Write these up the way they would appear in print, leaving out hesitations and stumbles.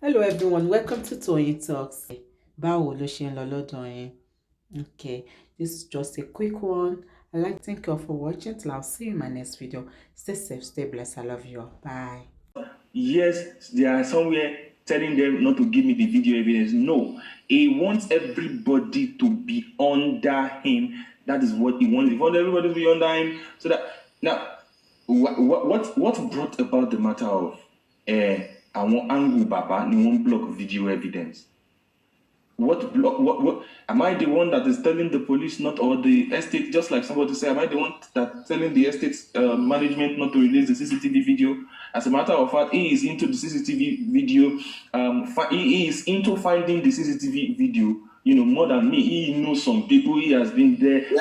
Hello everyone, welcome to Toyeen Talks. Báwo ló ṣe ń lọ lọ́dọ̀ yín? Okay, this is just a quick one. I'd like to thank you all for watching. Till I'll see you in my next video. Stay safe, stay blessed. I love you all. Bye. Yes, they are somewhere telling them not to give me the video evidence. No, he wants everybody to be under him. That is what he wants. He wants everybody to be under him. So that now, what brought about the matter of I want Angu Baba ni one block video evidence? What am I the one that is telling the police not, or the estate, just like somebody said, am I the one that telling the estate management not to release the CCTV video? As a matter of fact, he is into the CCTV video. He is into finding the CCTV video, more than me. He knows some people. He has been there. He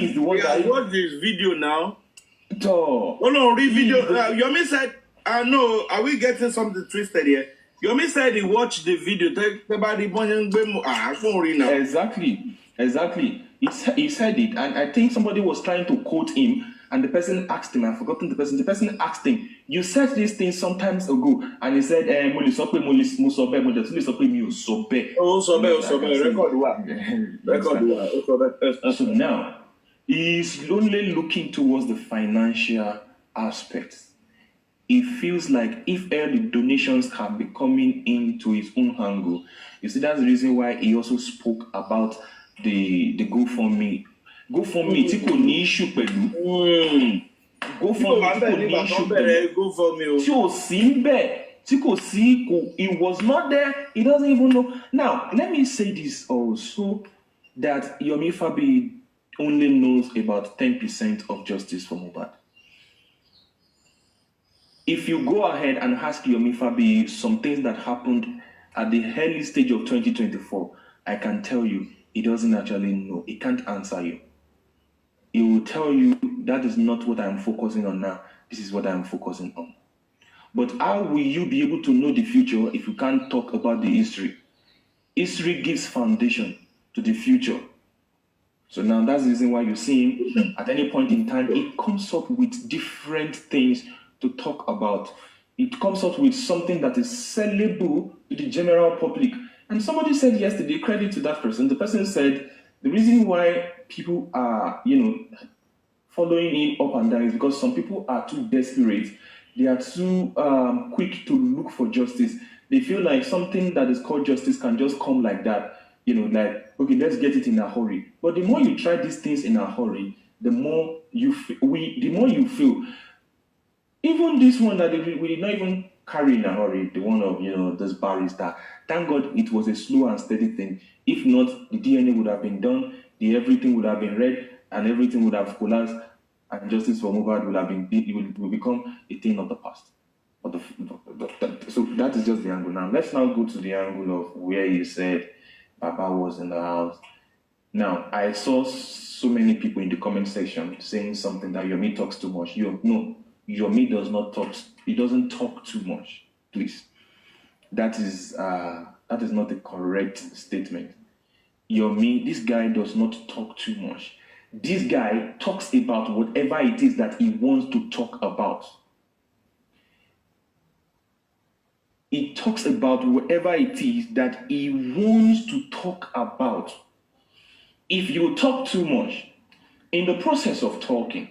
is the one that watched this video now. Oh no, read video. Yomi said, no, are we getting something twisted here? Yomi said he watched the video. Exactly. He said it, and I think somebody was trying to quote him, and the person asked him, I've forgotten the person. The person asked him, "You said this thing sometimes ago," and he said, So now he's only looking towards the financial aspects. He feels like if all the donations can be coming into his own angle, you see, that's the reason why he also spoke about the GoFundMe. GoFundMe, tí kò ní issue pẹ̀lú. GoFundMe tí kò ní issue pẹ̀lú. Tí ò sí ńbẹ̀, tí kò sí, he was not there. He doesn't even know. Now, let me say this also, that Yomi Fabi only knows about 10% of justice for Mohbad. If you go ahead and ask Yomi Fabi some things that happened at the early stage of 2024, I can tell you, he doesn't actually know. He can't answer you. He will tell you, that is not what I'm focusing on now. This is what I'm focusing on. But how will you be able to know the future if you can't talk about the history? History gives foundation to the future. So now that's the reason why you see him, at any point in time, he comes up with different things to talk about. It comes up with something that is sellable to the general public. And somebody said yesterday, credit to that person, the person said the reason why people are, following him up and down is because some people are too desperate. They are too quick to look for justice. They feel like something that is called justice can just come like that. Like, okay, let's get it in a hurry. But the more you try these things in a hurry, the more you feel. Even this one that we did not even carry in a hurry, the one of, this barrister, thank God it was a slow and steady thing. If not, the DNA would have been done, everything would have been read, and everything would have collapsed, and justice for Mohbad will become a thing of the past. So that is just the angle. Now, let's now go to the angle of where you said Papa was in the house. Now, I saw so many people in the comment section saying something that Yomi talks too much. No. Yomi does not talk. He doesn't talk too much. Please, that is not a correct statement. Yomi, this guy does not talk too much. This guy talks about whatever it is that he wants to talk about. He talks about whatever it is that he wants to talk about. If you talk too much, in the process of talking,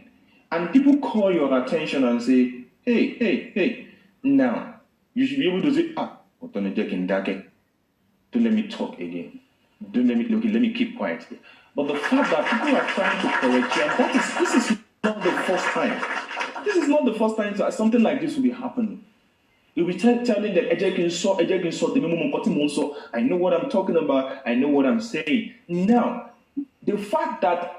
and people call your attention and say, hey, now, you should be able to say, don't let me talk again. Let me keep quiet. But the fact that people are trying to correct you, and this is not the first time. This is not the first time that something like this will be happening. You'll be telling them, I know what I'm talking about, I know what I'm saying. Now, the fact that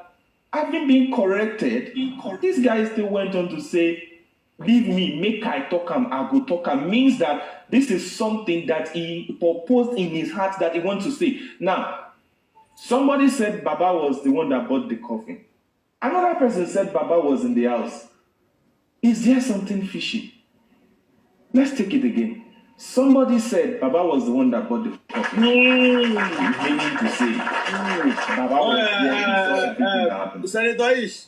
having been corrected, this guy still went on to say, leave me, make I talk him, I go talk him, means that this is something that he proposed in his heart that he wants to say. Now, somebody said Baba was the one that bought the coffin. Another person said Baba was in the house. Is there something fishy? Let's take it again. Somebody said Baba was the one that bought the coffin. Meaning to say, Baba was there before everything happened. Senator Ish,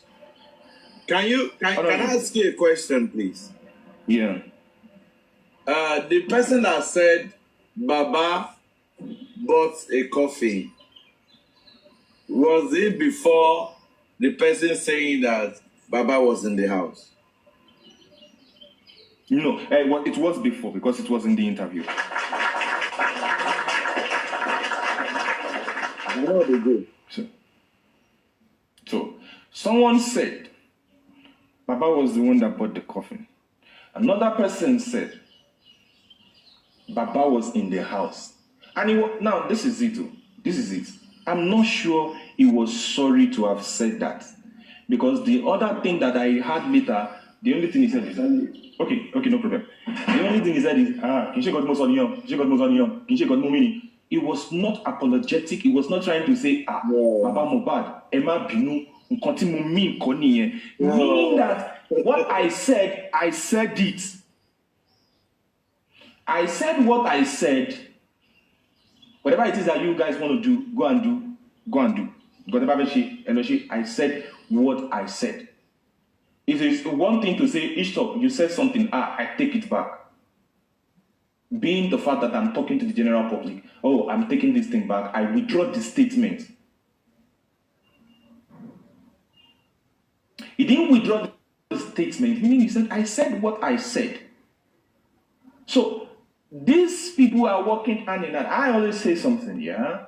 can I ask you a question, please? Yeah. The person that said Baba bought a coffin, was it before the person saying that Baba was in the house? No, it was before because it was in the interview. How they go? So someone said Baba was the one that bought the coffin. Another person said Baba was in the house. And now this is it. This is it. I'm not sure he was sorry to have said that. Because the other thing that I heard later, the only thing he said is, okay, no problem. The only thing he said is, Kinche got most on you, Kinche got most on you, Kinche got no meaning. He was not apologetic. He was not trying to say, Baba Mohbad, Emma Gbenu, meaning that what I said it. I said what I said. Whatever it is that you guys want to do, go and do. I said what I said. It is one thing to say, Ishtok, you said something, I take it back. Being the fact that I'm talking to the general public, I'm taking this thing back, I withdraw the statement. He didn't withdraw the statement, meaning he said, I said what I said. So, these people are working hand in hand. I always say something, yeah?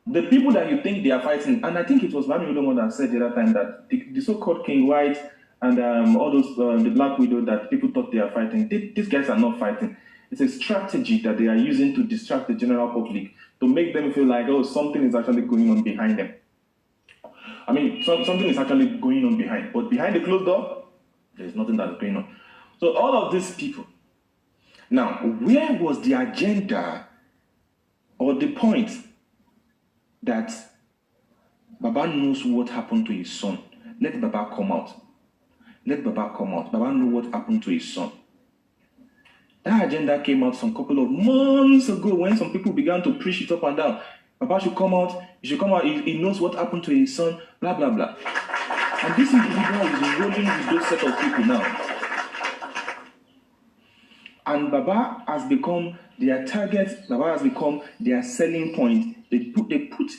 The people that you think they are fighting, and I think it was Mami Udomo that said the other time that the so-called King White and all those, the Black Widow that people thought they are fighting, these guys are not fighting. It's a strategy that they are using to distract the general public, to make them feel like, something is actually going on behind them. I mean, something is actually going on behind, but behind the closed door, there's nothing that's going on. So all of these people, now, where was the agenda or the point that Baba knows what happened to his son? Let Baba come out. Baba know what happened to his son. That agenda came out some couple of months ago when some people began to preach it up and down. Baba should come out. He knows what happened to his son, blah, blah, blah. And this individual is rolling with those set of people now. And Baba has become their target. Baba has become their selling point. They put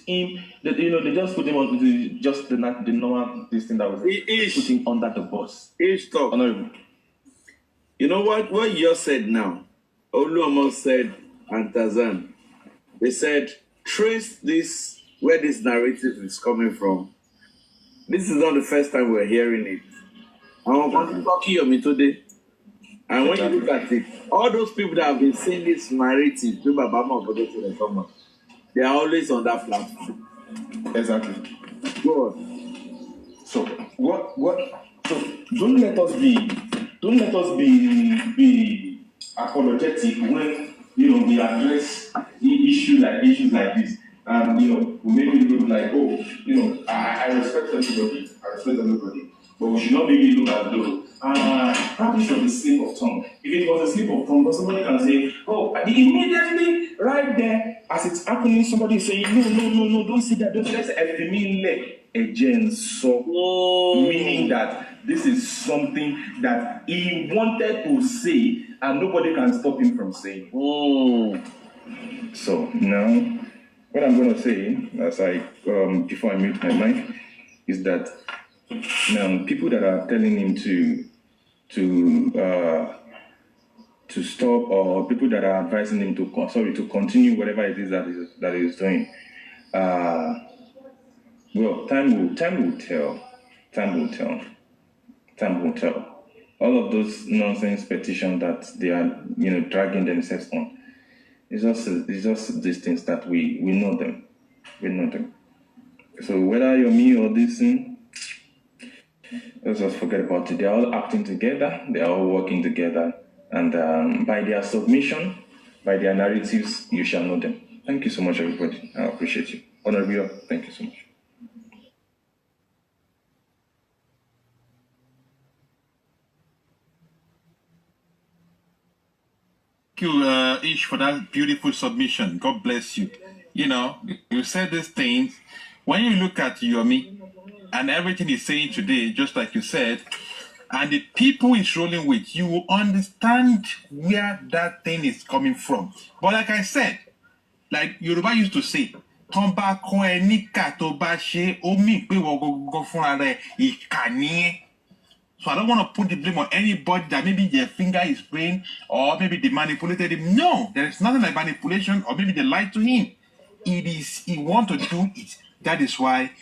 him. They just put him on the normal this thing that was put him under the bus. Stop. Honorable. You know what you said now? Oluomo said and Tazan. They said trace this where this narrative is coming from. This is not the first time we're hearing it. I want to talk to you today. And when you look at it, all those people that have been saying this narrative, they are always on that platform. Exactly. Go on. So so don't let us be apologetic when we address issues like this. And we make it look like, I respect everybody. But we should not make it look as though practice of the slip of tongue. If it was a slip of tongue, but somebody can say, immediately right there, as it's happening, somebody is saying, no, don't see that, meaning that this is something that he wanted to say and nobody can stop him from saying. So now, what I'm going to say, as before I mute my mic, is that now people that are telling him to stop, or people that are advising him to continue whatever it is that he's doing, well, time will tell. All of those nonsense petitions that they are dragging themselves on, it's just these things that we know them. So whether you're me or this thing, let's just forget about it. They're all acting together. They're all working together. And by their submission, by their narratives, you shall know them. Thank you so much, everybody. I appreciate you. Honorable, thank you so much. Thank you, Ish, for that beautiful submission. God bless you. You said these things. When you look at Yomi and everything he's saying today, just like you said, and the people he's rolling with, you will understand where that thing is coming from. But like I said, like Yoruba used to say, Tomba ko enika to ba she omi pe wo go fúnra rẹ̀ ìkà ni ẹ́. So I don't want to put the blame on anybody that maybe their finger is playing or maybe they manipulated him. No, there is nothing like manipulation or maybe they lied to him. It is he want to do it. That is why,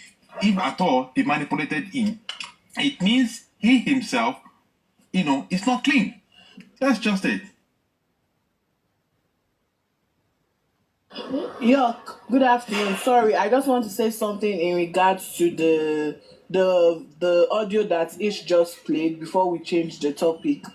if at all they manipulated him, it means he himself, is not clean. That's just it. Yuck. Good afternoon. Sorry, I just want to say something in regards to the audio that Ish just played before we change the topic.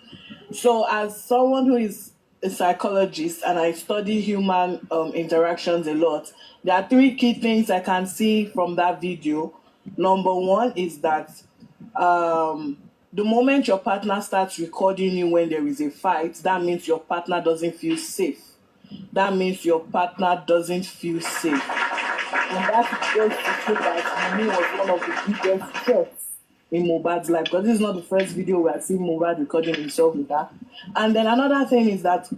So, as someone who is a psychologist and I study human interactions a lot, there are 3 key things I can see from that video. Number 1 is that the moment your partner starts recording you when there is a fight, that means your partner doesn't feel safe. That means your partner doesn't feel safe. And that goes to show that me was one of the biggest threats in Mohbad's life, because this is not the first video we are seeing Mohbad recording himself with her. And then another thing is that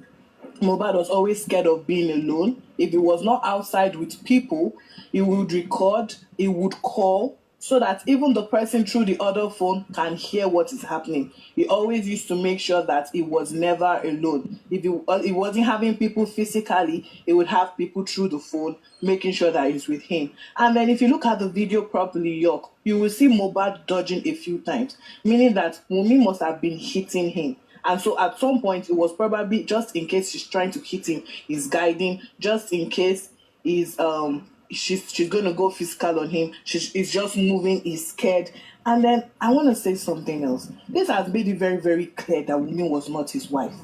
Mohbad was always scared of being alone. If he was not outside with people, he would record, he would call, so that even the person through the other phone can hear what is happening. He always used to make sure that he was never alone. If he wasn't having people physically, he would have people through the phone, making sure that he's with him. And then if you look at the video properly, you will see Mohbad dodging a few times, meaning that Wunmi must have been hitting him. And so at some point, it was probably just in case she's trying to hit him, he's guiding, just in case he's she's gonna go physical on him, he's just moving, he's scared. And then I want to say something else. This has made it very, very clear that Wunmi was not his wife.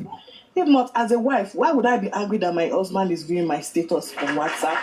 If not, as a wife, why would I be angry that my husband is viewing my status on WhatsApp,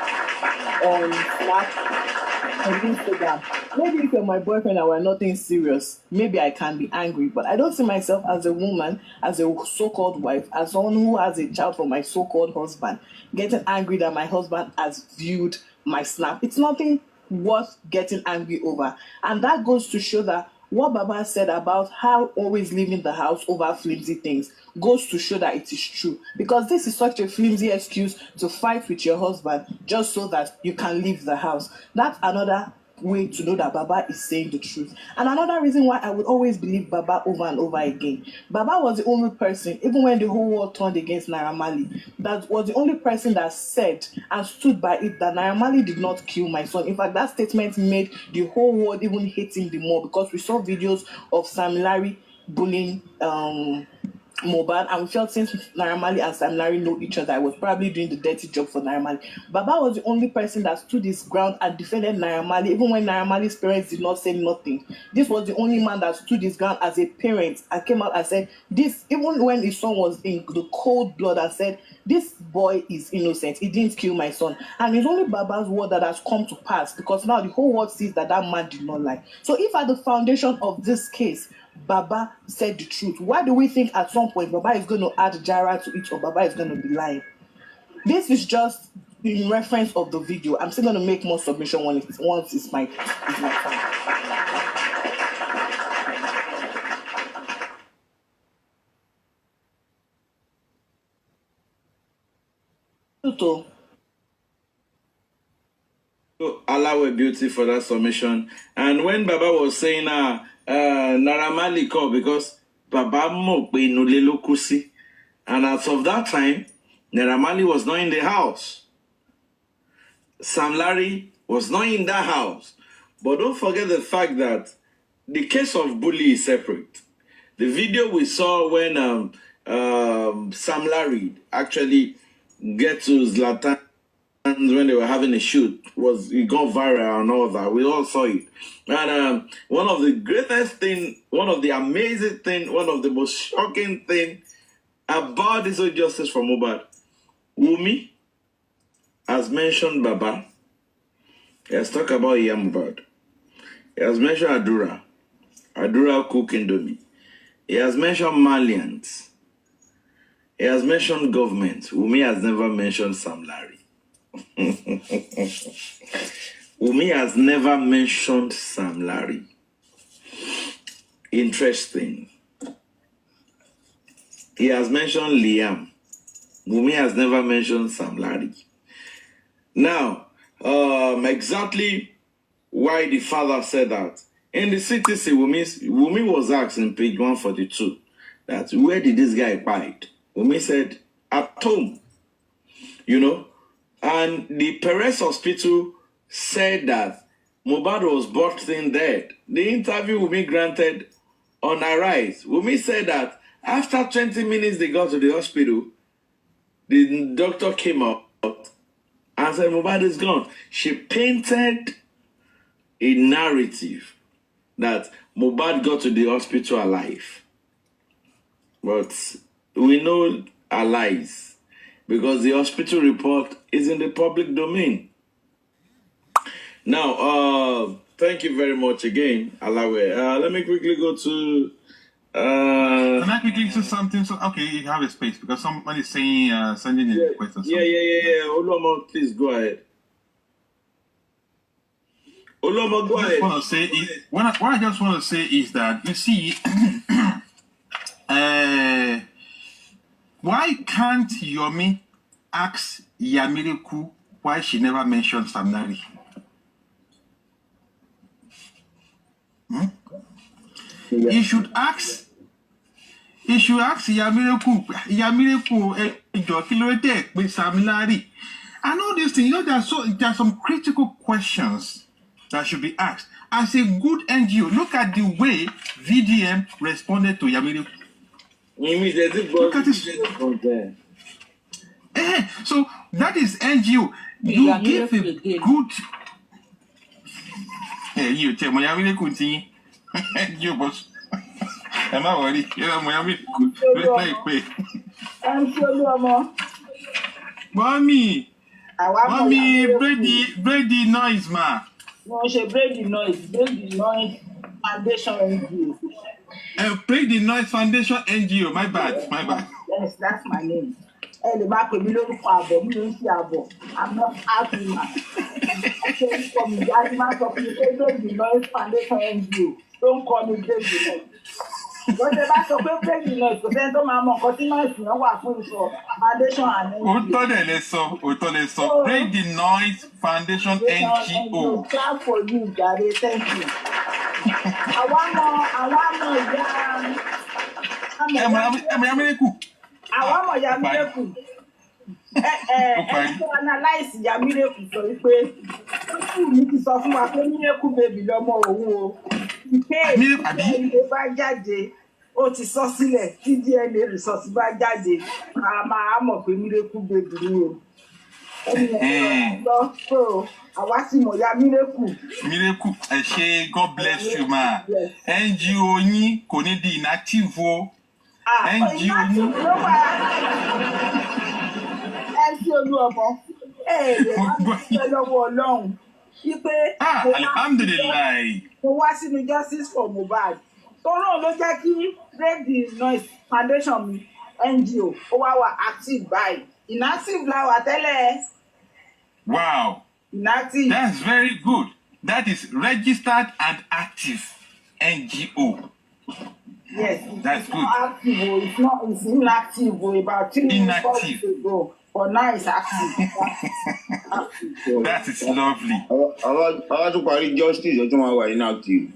on Snap, on Instagram? Maybe if you're my boyfriend and we're nothing serious, maybe I can be angry, but I don't see myself as a woman, as a so-called wife, as someone who has a child from my so-called husband, getting angry that my husband has viewed my Snap. It's nothing worth getting angry over. And that goes to show that what Baba said about how always leaving the house over flimsy things goes to show that it is true. Because this is such a flimsy excuse to fight with your husband just so that you can leave the house. That's another way to know that Baba is saying the truth. And another reason why I would always believe Baba over and over again. Baba was the only person, even when the whole world turned against Naira Marley, that was the only person that said and stood by it that Naira Marley did not kill my son. In fact, that statement made the whole world even hate him the more, because we saw videos of Sam Larry bullying Mohbad, and we felt since Naira Marley and Sam Larry know each other, I was probably doing the dirty job for Naira Marley. Baba was the only person that stood his ground and defended Naira Marley, even when Naira Marley's parents did not say nothing. This was the only man that stood his ground as a parent and came out and said this, even when his son was in the cold blood, and said, this boy is innocent, he didn't kill my son. And it's only Baba's word that has come to pass, because now the whole world sees that that man did not lie. So if at the foundation of this case, Baba said the truth, why do we think at some point Baba is going to add Jara to it, or Baba is going to be lying? This is just in reference of the video. I'm still going to make more submission once it's my time. Tuto. So Allah were beauty for that submission. And when Baba was saying Naira Marley called because Baba mo pe inule lo kú sí. And as of that time, Naira Marley was not in the house. Sam Larry was not in that house. But don't forget the fact that the case of bully is separate. The video we saw when Sam Larry actually get to Zlatan when they were having a shoot, it got viral and all that. We all saw it. And one of the greatest thing, one of the amazing thing, one of the most shocking thing about this whole justice for Mohbad, Wunmi has mentioned Baba. He has talked about Mohbad. He has mentioned Adura. Adura cook Indomie. He has mentioned Malians. He has mentioned government. Wunmi has never mentioned Sam Larry. Wunmi has never mentioned Sam Larry. Interesting. he has mentioned Liam. Wunmi has never mentioned Sam Larry. Now, exactly why the father said that. In the CTC, Wunmi was asked in page 142 that where did this guy hide? Wunmi said, at home. And the Perez Hospital said that Mohbad was brought in dead. The interview Wunmi granted on Arise. Wunmi said that after 20 minutes they got to the hospital, the doctor came out and said Mohbad is gone. She painted a narrative that Mohbad got to the hospital alive. But we know are lies because the hospital report is in the public domain. Now, thank you very much again, Alawe. Let me quickly go to... Can I quickly say something? So, okay, you have a space because somebody is saying, sending a request or something. Yeah. Oluomo, please go ahead. Oluomo, go ahead. What I just want to say is that, you see, why can't Yomi ask Yamiriku why she never mentioned Sam Larry? Yeah. He should ask Yamiriku, with Sam Larry. And all these things, there are some critical questions that should be asked. As a good NGO, look at the way VDM responded to Yamiriku. Look at this. So that is NGO. You give a good. You tell me Yamiriku NGO boss. I'm not worried. Mommy, Brady noise, ma. No, she Brady noise Foundation NGO. Brady Noise Foundation NGO. My bad. Yes, that's my name. I'm not happy, man. Brady Noise Foundation NGO. Don't call me Brady Noise. But the back of Brady Noise, because then don't mamma continue to know what for Foundation and NGO. Brady Noise Foundation NGO. Clap for you, Gary. Thank you. I want more Yamireku. Analyze Yamireku sọ wípé mi ti sọ fún wa pé Mireku baby lọ́mọ òun o. Ìpè ìdè bá jáde ó ti sọ sílẹ̀ tí DNA result bá jáde a máa mọ̀ pé Mireku baby ni o. So àwa sì mọ̀ ya Mireku. Mireku ẹ ṣé, God bless you ma. NGO yín kò ní di inactive o. NGO yín. Olúọmọ lọ́wọ́ Ọlọ́run wípé alhamdulilayi mo wá sínú justice for Mohbad tọ́rọ̀ ló jẹ́ kí Brady Noise Foundation mi NGO ó wá active báyìí inactive la wà tẹ́lẹ̀. Wow, inactive. That's very good. That is registered and active NGO. Yes, that's good. Active, it's inactive about 3 months ago. But now it's active. That is lovely. I want to party justice or tomorrow inactive.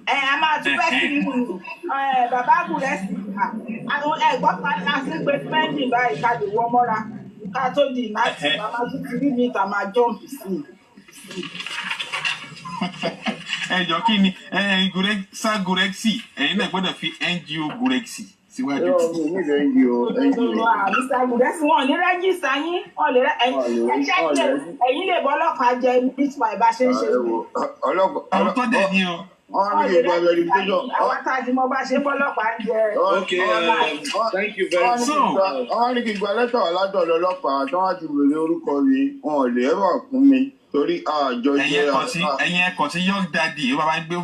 I'm out to back you. Baba Guresi. I got my last spending by the Womora. I told you not to meet and my jump to see. Jokini, Gurexi, and you're going to fit NGO Gurexi. Mr. That's one. You register yín. Ẹ̀yin lè bọ́ ọlọ́pàá jẹ beat my bá ṣe ń ṣe. Ọlọ́pàá dẹ̀ ni o. Àwọn táàdì mo bá ṣe bọ́lọ́pàá jẹ. Okay, thank you very much. Wọ́n ní kí n gba lẹ́tà aládọ̀ ọlọ́pàá tí wọ́n ti wèrè orúkọ mi. Wọn ò lè ẹ̀rọ fún mi. Torí àjọ jẹ́ ẹ̀yin ẹ̀kọ́ sí Young Daddy ó máa gbé ó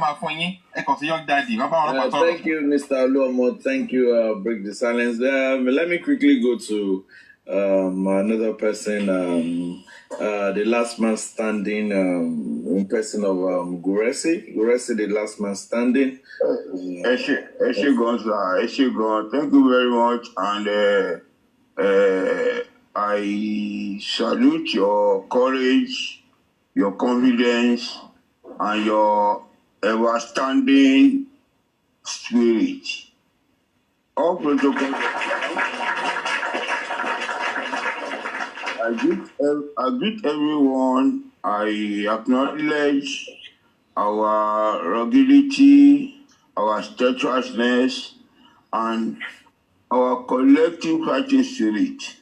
máa fún yín ẹ̀kọ́ sí Young Daddy bàbá wọn lọ́pàá tọrọ. Thank you, Mr. Oluomo. Thank you. Break the silence. Let me quickly go to another person. The last man standing. in person of Guresi. Guresi, the last man standing. Eshegon, thank you very much. And I salute your courage, your confidence, and your ever-standing spirit. All protocol. I greet everyone. I acknowledge our ruggedity, our steadfastness, and our collective fighting spirit,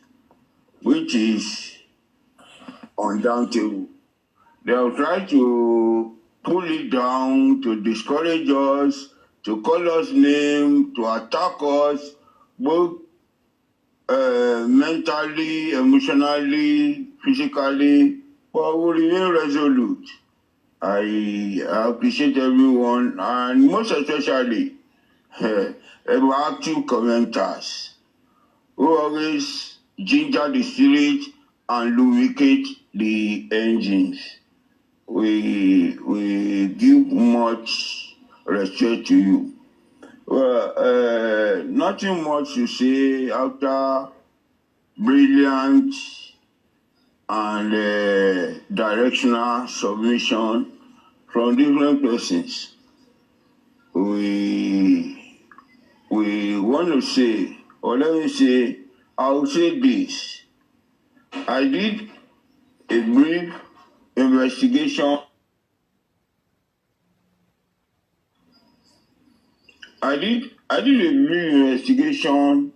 which is undauntable. They have tried to pull it down, to discourage us, to call us names, to attack us, both mentally, emotionally, physically, but we remain resolute. I appreciate everyone, and most especially our active commenters who always ginger the spirit and lubricate the engines. We give much respect to you. Well, nothing much to say after brilliant and directional submission from different persons. We want to say, or let me say, I'll say this. I did a brief investigation. I did a brief investigation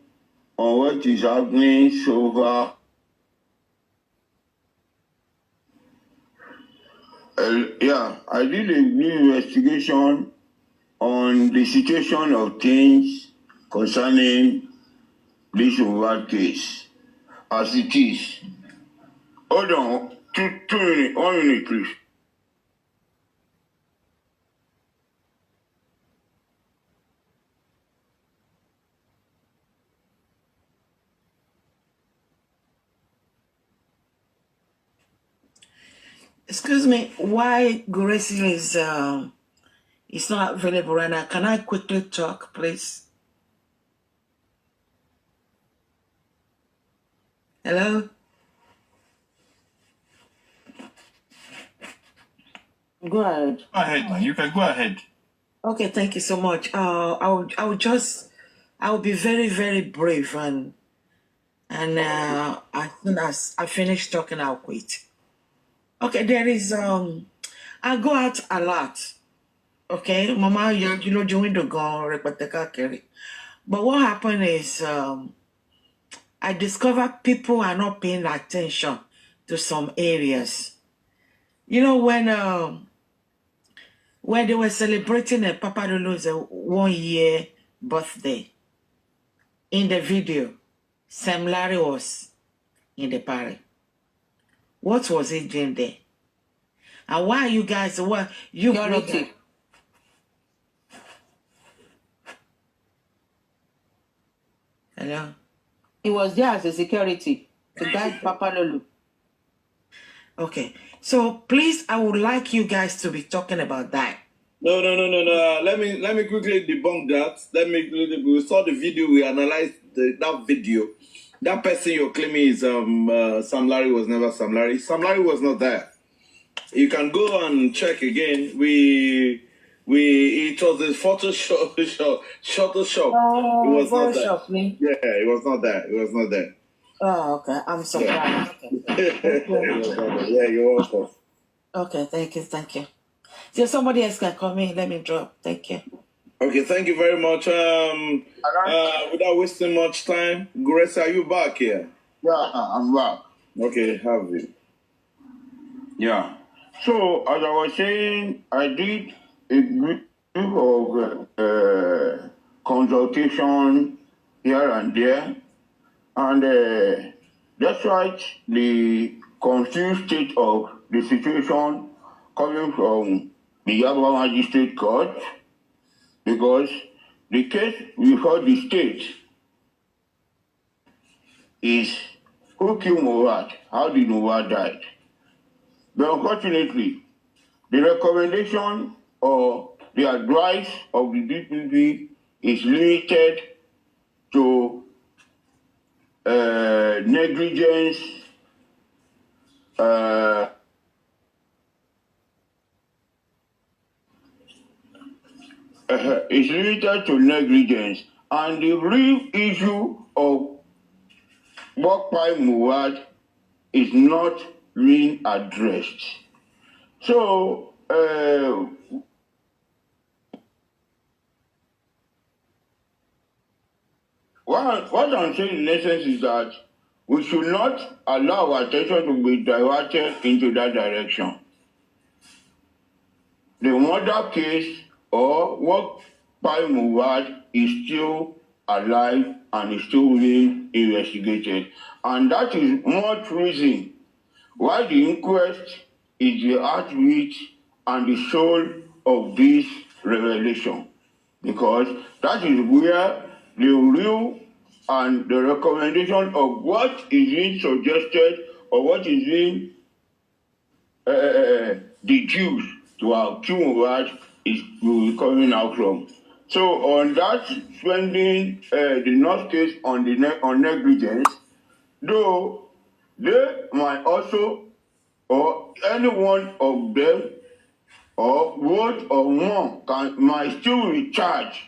on what is happening so far. I did a brief investigation on the situation of things concerning this Mohbad case as it is. Hold on, 2 minutes, 1 minute, please. Excuse me, why Gracie is not available right now? Can I quickly talk, please? Hello? Go ahead. Go ahead, man. You can go ahead. Okay, thank you so much. I will be very, very brave, and as soon as I finish talking, I'll quit. Okay, there is I go out a lot. Okay, Mama, you know, the window gone, carry. But what happened is I discovered people are not paying attention to some areas. You know, when they were celebrating Papa Lulu's 1-year birthday, in the video, Sam Larry was in the party. What was he doing there? And why you guys, what you Security. Hello? He was there as a security to guide Papa Lulu. Okay, so please, I would like you guys to be talking about that. No. Let me quickly debunk that. We saw the video. We analyzed that video. That person you're claiming is Sam Larry was never Sam Larry. Sam Larry was not there. You can go and check again. It was a Photoshop. Oh, it was not there. Photoshop me. Yeah, it was not there. It was not there. Oh, okay. I'm surprised. Yeah, you're welcome. Okay, thank you. So somebody else can come in. Let me drop. Thank you. Okay, thank you very much. Without wasting much time, Grace, are you back here? Yeah, I'm back. Okay, have it. Yeah. So, as I was saying, I did a brief of consultation here and there, and despite the confused state of the situation coming from the Yaba Magistrate Court, because the case before the state is who killed Mohbad, how did Mohbad die. But unfortunately, The recommendation or the advice of the DPP is limited to negligence, is limited to negligence, and the real issue of Mogpal Mohbad is not being addressed. So, what I'm saying in essence is that we should not allow our attention to be diverted into that direction. The murder case or Mogpal Mohbad is still alive and is still being investigated. And that is much reason why the inquest is the heartbeat and the soul of this revelation. Because that is where the real and the recommendation of what is being suggested or what is being deduced to our Mohbad is will be coming out from. So on that, spending the North case on on negligence, though they might also, or any one of them, or both or one might still be charged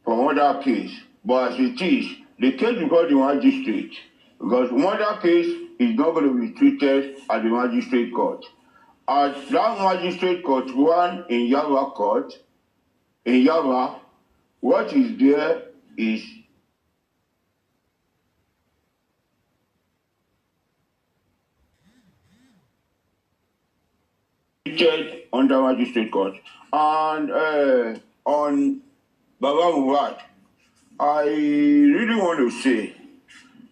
for murder case. But as it is, the case before the magistrate, because murder case is not going to be treated at the magistrate court. At that magistrate court, one in Yaba court, in Yaba, what is there is treated under magistrate court. And on Baba Mohbad, I really want to say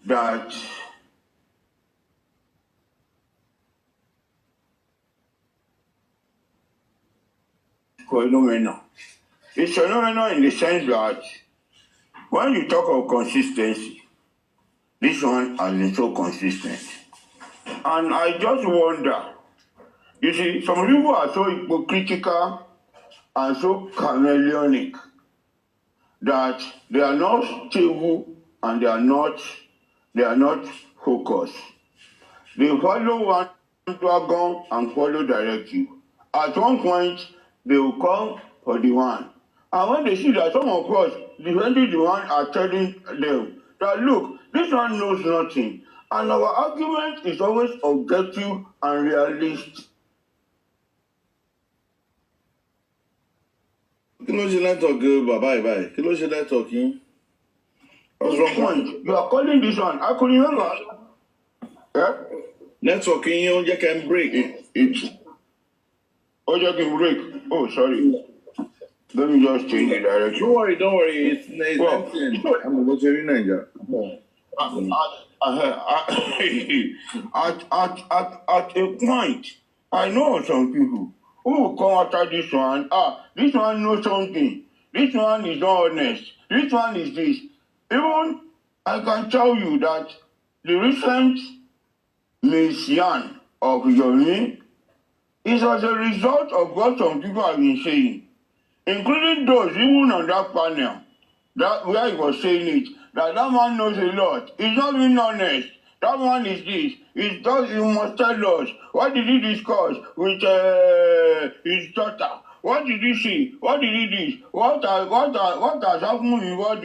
that phenomenon. It's phenomenal in the sense that when you talk of consistency, this one has been so consistent. And I just wonder, you see, some people are so hypocritical and so chameleonic that they are not stable and they are not focused. They follow one dragon and follow directive. At one point, they will come for the one. And when they see that some of us defending the one are telling them that, look, this one knows nothing. And our argument is always objective and realistic. Kí ló ṣe network bàbá ìbáyìí? Kí ló ṣe network yín? What's wrong? Point. You are calling this one. I could remember. Yeah? Network yín ó jẹ́ kẹ́ ń break. It's just a break. Oh, sorry. Let me just change the direction. Don't worry. It's Well, nothing. I'm going to in Nigeria. At a point, I know some people who will come after this one. This one knows something. This one is not honest. This one is this. Even I can tell you that the recent mission of Yomi is as a result of what some people have been saying, including those even on that panel, that where he was saying it, that man knows a lot. He's not being honest. That man is this. He must tell us. What did he discuss with his daughter? What did he see? What did he do? What has happened in what?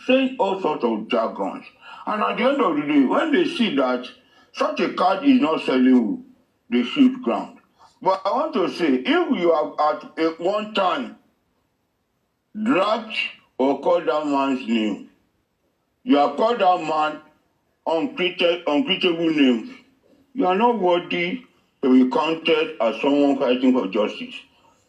Saying all sorts of jargons. And at the end of the day, when they see that such a card is not selling, they shift ground. But I want to say, if you have at one time dragged or called that man's name, you have called that man unpredictable names, you are not worthy to be counted as someone fighting for justice.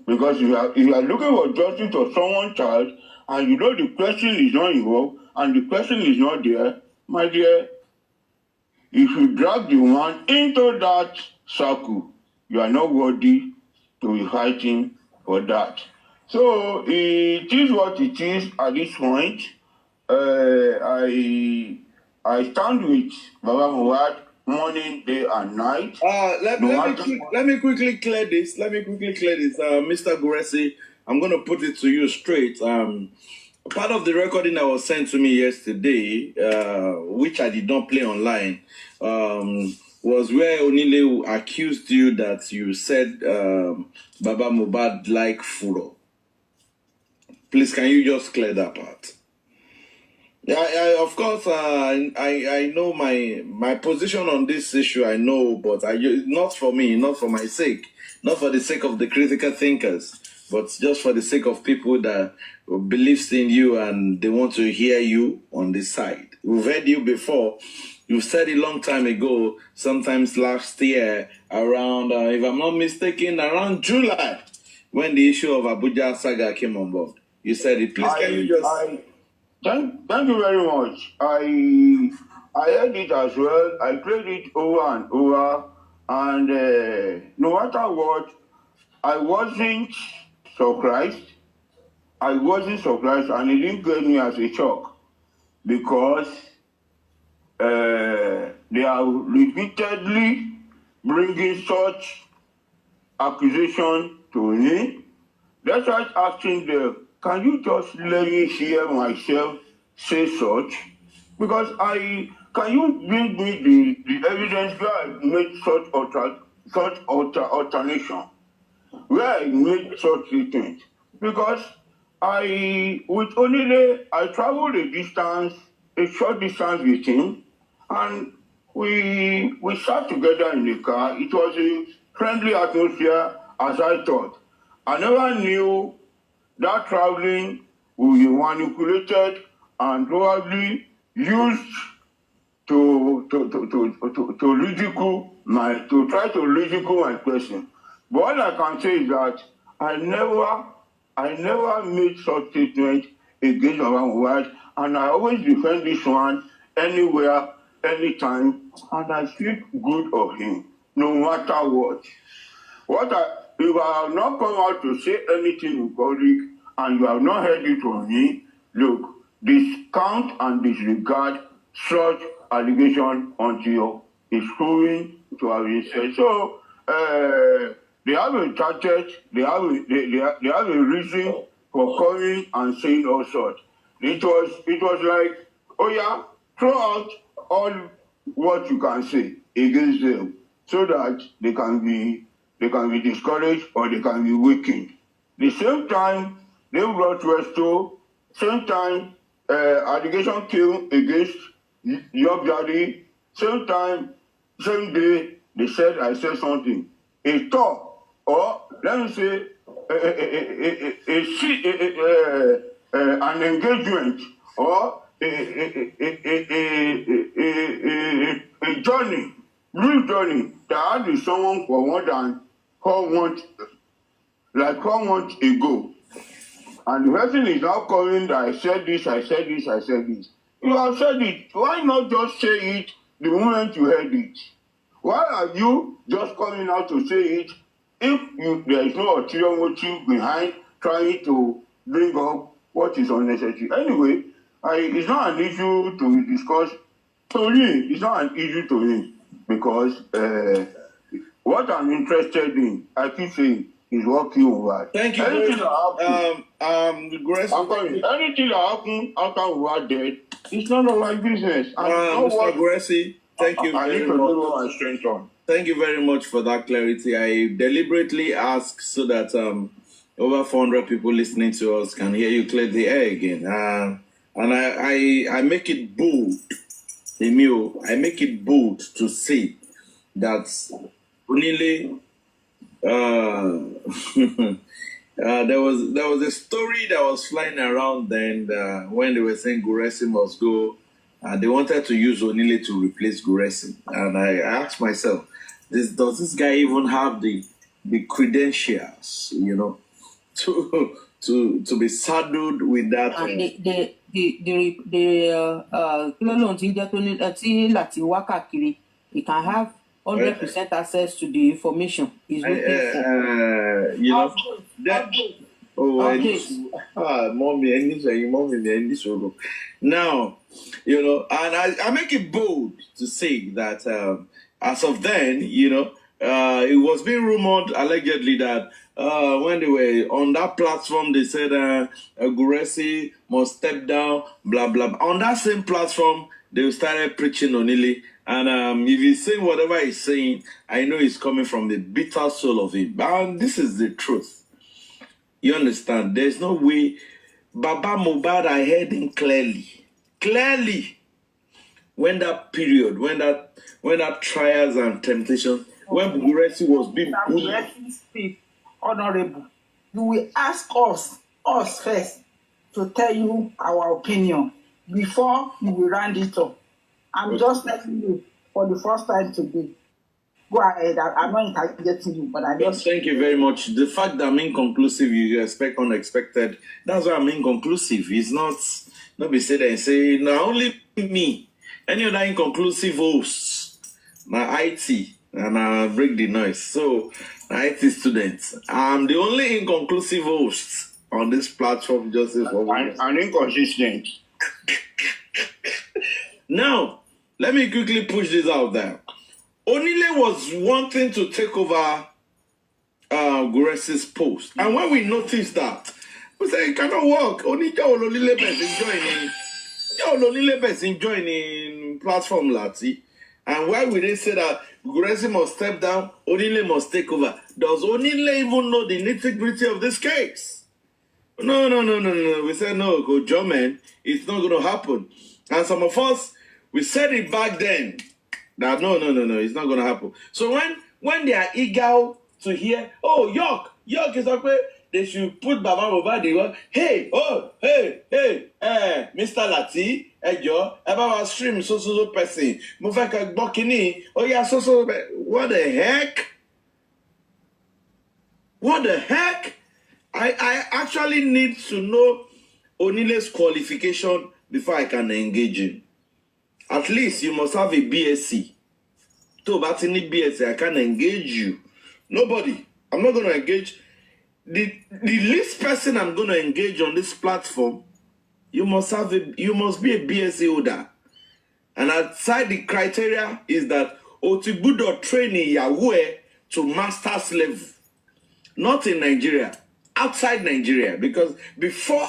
Because if you are looking for justice for someone's child, and you know the person is not involved, and the person is not there, my dear, if you drag the man into that circle, you are not worthy to be fighting for that. So it is what it is at this point. I stand with Baba Mohbad morning, day, and night. Let me quickly clear this. Mr. Guresi, I'm going to put it to you straight. Part of the recording that was sent to me yesterday, which I did not play online, was where Onile accused you that you said Baba Mohbad like Furo. Please, can you just clear that part? Yeah, of course, I know my position on this issue, I know, but not for me, not for my sake, not for the sake of the critical thinkers, but just for the sake of people that believes in you and they want to hear you on this side. We've heard you before. You said it a long time ago, sometimes last year, around, if I'm not mistaken, around July, when the issue of Abuja saga came on board. You said it. Please, can you just... Thank you very much. I heard it as well. I played it over and over, and no matter what, I wasn't surprised. And it didn't get me as a shock because they are repeatedly bringing such accusation to me. That's why I'm asking them, can you just let me hear myself say such? Because can you bring me the evidence where I made such alternation, where I made such statement? Because I traveled a short distance with him, and we sat together in the car. It was a friendly atmosphere, as I thought. I never knew that traveling will be manipulated and probably used to try to ridicule my person. But all I can say is that I never made such statement against Mohbad, and I always defend this one anywhere, anytime, and I speak good of him, no matter what. If I have not come out to say anything in public and you have not heard it from me, look, discount and disregard such allegation until it's proven to have been said. So they have a target, they have a reason for coming and saying all sorts. It was like, oh yeah, throw out all what you can say against them so that they can be discouraged or they can be weakened. The same time, they brought Resto, same time, allegation came against your daddy, same time, same day, they said I said something. A talk, or let me say, an engagement, or a journey, real journey that had with someone for more than 4 months, like 4 months ago. And the person is now calling that I said this. You have said it. Why not just say it the moment you heard it? Why are you just coming out to say it if there is no ulterior motive behind trying to bring up what is unnecessary? Anyway, it's not an issue to be discussed. To me, it's not an issue to me because what I'm interested in, I keep saying, is working over. Thank you very much. Anything that happened after we were dead, it's none of my business. Mr. Guresi, thank you very much. Thank you very much for that clarity. I deliberately asked so that over 400 people listening to us can hear you clear the air again. And I make it bold, Emil, I make it bold to say that Onile, there was a story that was flying around then when they were saying Guresi must go. They wanted to use Onile to replace Guresi. And I asked myself, does this guy even have the credentials, to be saddled with that? He can have 100% access to the information he's looking for. Mommy, now, and I make it bold to say that As of then, it was being rumored allegedly that when they were on that platform, they said Guresi must step down, blah, blah, blah. On that same platform, they started preaching Onili. And if he's saying whatever he's saying, I know it's coming from the bitter soul of him. And this is the truth. You understand? There's no way. Baba Mohbad, I heard him clearly. When that period, when that trials and temptations, when Guresi was being bullied. Speak, honorable. You will ask us first, to tell you our opinion before you will round it up. I'm just telling you for the first time today. Go ahead. I'm not interrogating you, but I just... Thank you very much. The fact that I'm inconclusive, you expect unexpected. That's why I'm inconclusive. It's not be said and say, not only me. Any other inconclusive hosts, my IT, and I break the noise. So, my IT students, I'm the only inconclusive host on this platform, Justice for Women. And inconsistent. Now, let me quickly push this out there. Onile was wanting to take over Guresi's post. And when we noticed that, we said it cannot work. Only Onile is joining platform Lati. And why we didn't say that Guresi must step down, Onile must take over? Does Onile even know the nitty-gritty of this case? No. We said no, go John, man. It's not going to happen. And some of us, we said it back then. That no, it's not going to happen. So when they are eager to hear, oh, York is okay, they should put Baba Mohbad. Hey, Mr. Lati, Ejo, stream so person. Mufaka Bokini, oh yeah, so. What the heck? What the heck? I actually need to know Onile's qualification before I can engage him. At least you must have a BSc. To Batini BSc, I can engage you. Nobody. I'm not going to engage. The least person I'm going to engage on this platform, you must be a BSc holder. And outside the criteria is that Otibudo training Yahweh to master's level. Not in Nigeria. Outside Nigeria. Because before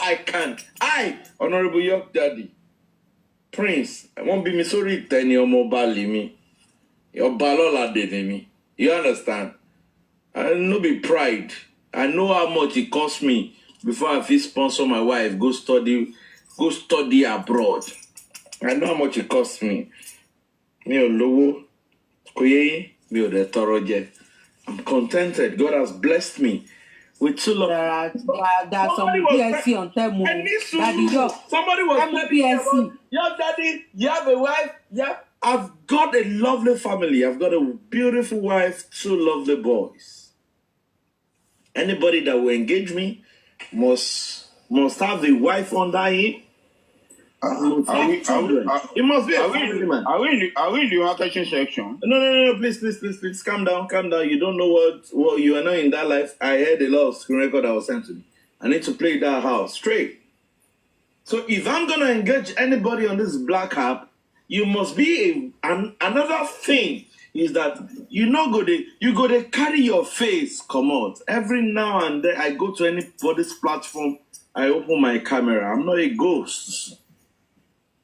Honorable York Daddy, Prince, I won't be me sorry than your mobile me. Your balola de me. You understand? I no be pride. I know how much it cost me before I feel sponsor my wife, go study abroad. I know how much it cost me. Me o lowo, koye, me o de toroje. I'm contented. God has blessed me with two love. There's some PSC on Temu. Daddy York. Somebody was PSC. Your daddy, you have a wife. Yeah, I've got a lovely family. I've got a beautiful wife, two lovely boys. Anybody that will engage me must have a wife under him. It must be a family man. Are we in the marketing section? No, please, calm down. You don't know what you are not in that life. I heard a lot of screen record that was sent to me. I need to play that house straight. So if I'm gonna engage anybody on this black app, you must be another thing is that you go to carry your face, come out. Every now and then I go to anybody's platform, I open my camera. I'm not a ghost.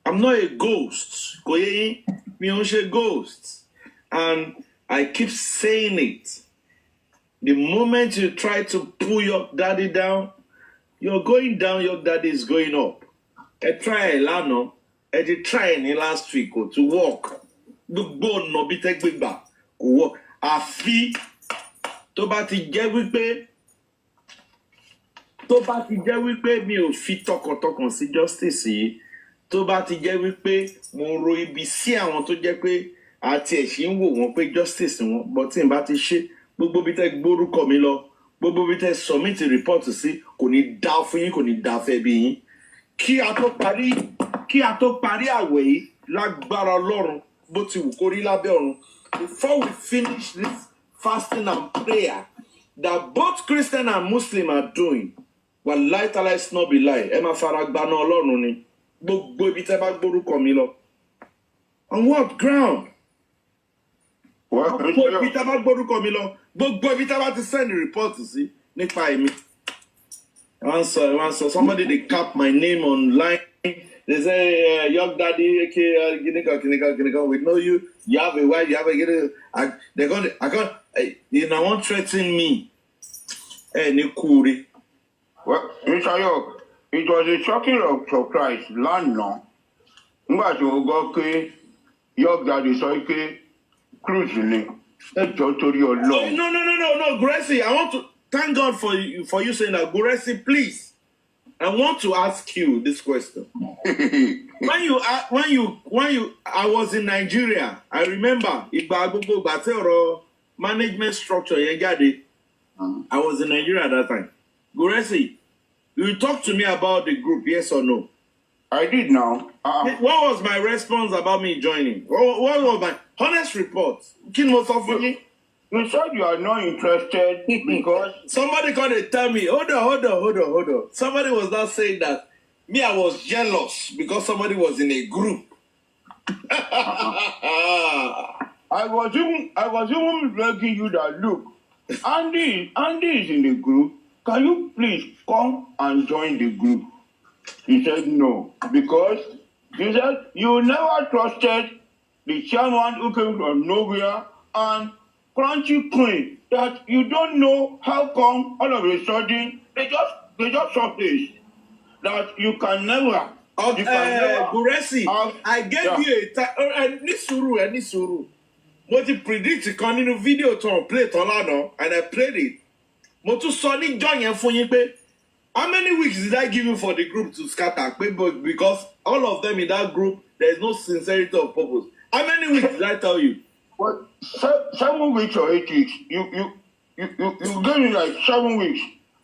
Koye, me only ghost. And I keep saying it. The moment you try to pull your daddy down, you're going down, your daddy is going up. I try Elano, I did try in last week to walk. The bone no be take big back. Walk. I feel to ba ti jẹ́ wípé mi ò fi tọkàntọkàn sí justice yìí. Tó bá ti jẹ́ wípé mo ro ibi sí àwọn tó jẹ́ pé àti ẹ̀ṣin ń wò wọ́n pé justice wọn, but tí n bá ti ṣe gbogbo bí tẹ́ gbórúkọ mi lọ, gbogbo bí tẹ́ submit report sí kò ní dá fún yín, kò ní dá fẹ́ bí yín. Kí a tó parí àwẹ̀ yìí lágbára Ọlọ́run bó ti wù kó rí lábẹ́ ọ̀run. Before we finish this fasting and prayer that both Christian and Muslim are doing, wallahi ta'ala is not be lie. Ẹ máa fara gbaná Ọlọ́run ni. Gbogbo ibi tẹ́ bá gbórúkọ mi lọ. On what ground? Gbogbo ibi tá a bá gbórúkọ mi lọ, gbogbo ibi tá a bá ti send report sí nípa èmi. Once somebody they cap my name online. They say, young daddy, okay, Ginika, we know you. You have a wife, you have a they're going to, you know, won't threaten me. Nikuri. Well, Mr. York, it was a shocking surprise. Land now. But you go okay, York daddy, so okay, cruising. Let's talk to your law. No, Gracie, I want to thank God for you saying that. Gracie, please. I want to ask you this question. when you, I was in Nigeria. I remember management structure. I was in Nigeria at that time. Guresi, you talk to me about the group, yes or no? I did now. What was my response about me joining? What was my honest report? You said you are not interested because somebody called and tell me, hold on. Somebody was not saying that me, I was jealous because somebody was in a group. I was even begging you that look, Andy is in the group. Can you please come and join the group? He said no, because he said you never trusted the chairman who came from nowhere and Crunchy Queen, that you don't know how come all of a sudden they just surfaced that you can never. Guresi, I gave you a time. Nisuru. What you predict kan nínú video to play tolano, and I played it. Mo tún sọ ní join yẹn fún yín pé how many weeks did I give you for the group to scatter? Because all of them in that group, there is no sincerity of purpose. How many weeks did I tell you? What, 7 weeks or 8 weeks? You gave me like 7 weeks.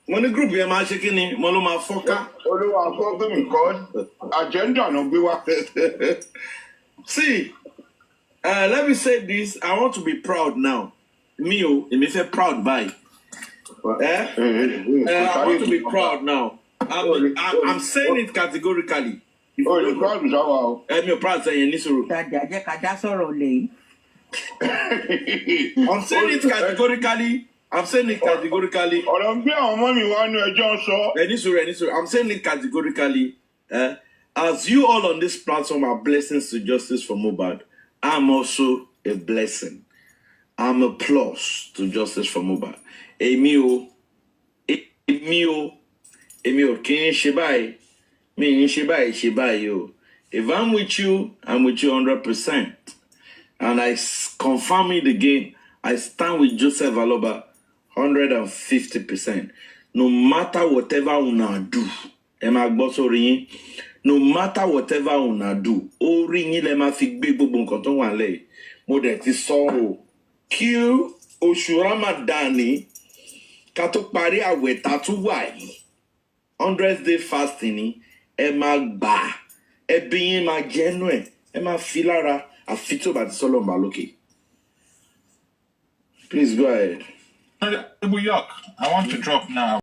When the group yẹn máa ṣe kí ni mo ló máa fọ́ká. Olúwa fọ́ká mi because agenda no gbé wá. See, let me say this. I want to be proud now. Me, èmi fẹ́ proud by. I want to be proud now. I'm saying it categorically. You're proud with how? I'm proud saying this. I'm saying it categorically. I'm saying it categorically. I'm saying it categorically. As you all on this platform are blessings to Justice for Mohbad, I'm also a blessing. I'm a plus to Justice for Mohbad. Èmi ò kì í ṣe báyìí. Mi ń ṣe báyìí o. If I'm with you 100%. And I confirm it again. I stand with Joseph Aloba 150%. No matter whatever una do, no matter whatever una do, orí yín lẹ máa fi gbé gbogbo nǹkan tó wà lẹ́yìn. Mo dẹ̀ ti sọ o. Kí oṣù Ramadan ni ká tó parí àwẹ̀ tá tún wà yìí. 100 day fasting ni ẹ máa gbà. Ẹbí yín máa jẹ́nu ẹ̀. Ẹ máa fi lára. Please go ahead. York, I want to drop now.